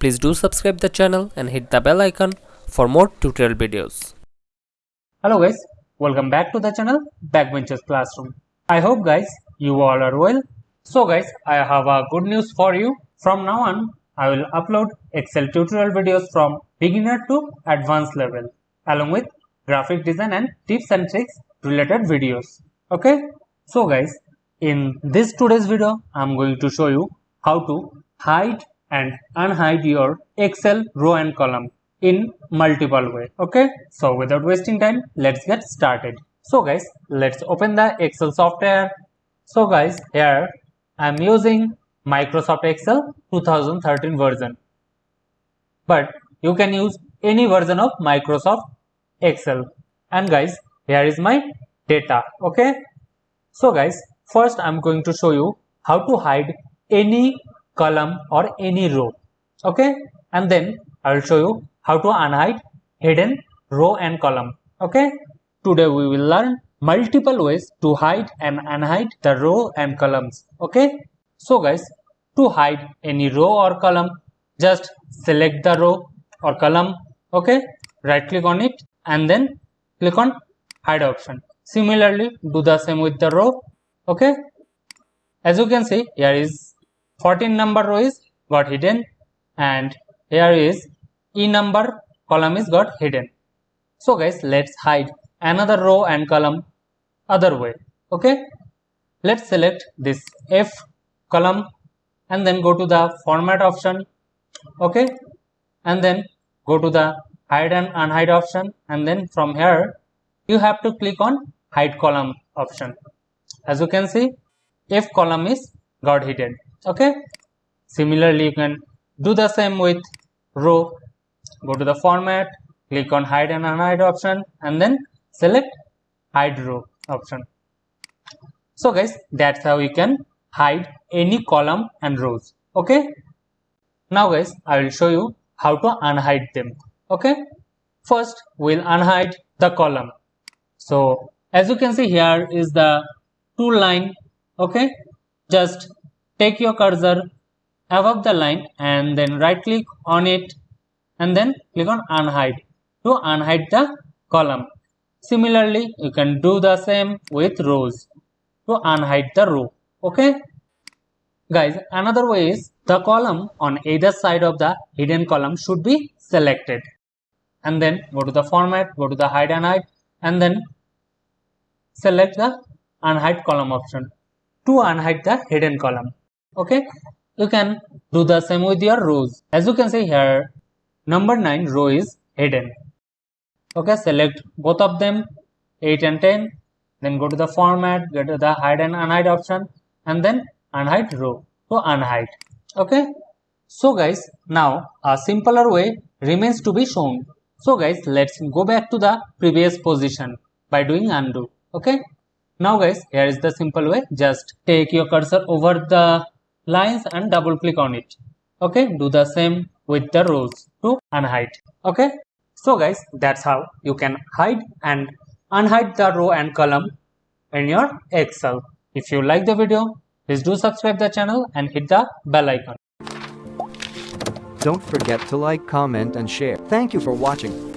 Please do subscribe the channel and hit the bell icon for more tutorial videos. Hello guys, welcome back to the channel Backbenchers Classroom. I hope guys you all are well. So guys, I have a good news for you. From now on, I will upload Excel tutorial videos from beginner to advanced level along with graphic design and tips and tricks related videos. Okay, so guys, in this today's video, I am going to show you how to hide and unhide your Excel row and column in multiple way. Okay, so without wasting time, let's get started. So guys, let's open the Excel software. So guys, here I am using Microsoft Excel 2013 version, but you can use any version of Microsoft Excel. And guys, here is my data. Okay, so guys, first I am going to show you how to hide any column or any row. Okay, and then I will show you how to unhide hidden row and column. Okay, today we will learn multiple ways to hide and unhide the row and columns. Okay, so guys, to hide any row or column, just select the row or column. Okay, right click on it and then click on hide option. Similarly, do the same with the row. Okay, as you can see, here is 14 number row is got hidden, and here is E number column is got hidden. So guys, let's hide another row and column other way. Okay, let's select this F column and then go to the format option. Okay, and then go to the hide and unhide option, and then from here you have to click on hide column option. As you can see, F column is got hidden. Okay, similarly you can do the same with row. Go to the format, click on hide and unhide option, and then select hide row option. So guys, that's how you can hide any column and rows. Okay, now guys, I will show you how to unhide them. Okay, first we'll unhide the column. So as you can see, here is the tool line. Okay, just take your cursor above the line and then right click on it and then click on unhide to unhide the column. Similarly, you can do the same with rows to unhide the row. Okay, guys, another way is the column on either side of the hidden column should be selected, and then go to the format, go to the hide and hide, and then select the unhide column option to unhide the hidden column. Okay, you can do the same with your rows. As you can see here, number 9 row is hidden. Okay, select both of them, 8 and 10, then go to the format, go to the hide and unhide option, and then unhide row to unhide. Okay, so guys, now a simpler way remains to be shown. So guys, let's go back to the previous position by doing undo. Okay, now guys, here is the simple way. Just take your cursor over the lines and double click on it. Okay, do the same with the rows to unhide. Okay, so guys, that's how you can hide and unhide the row and column in your Excel. If you like the video, please do subscribe the channel and hit the bell icon. Don't forget to like, comment and share. Thank you for watching.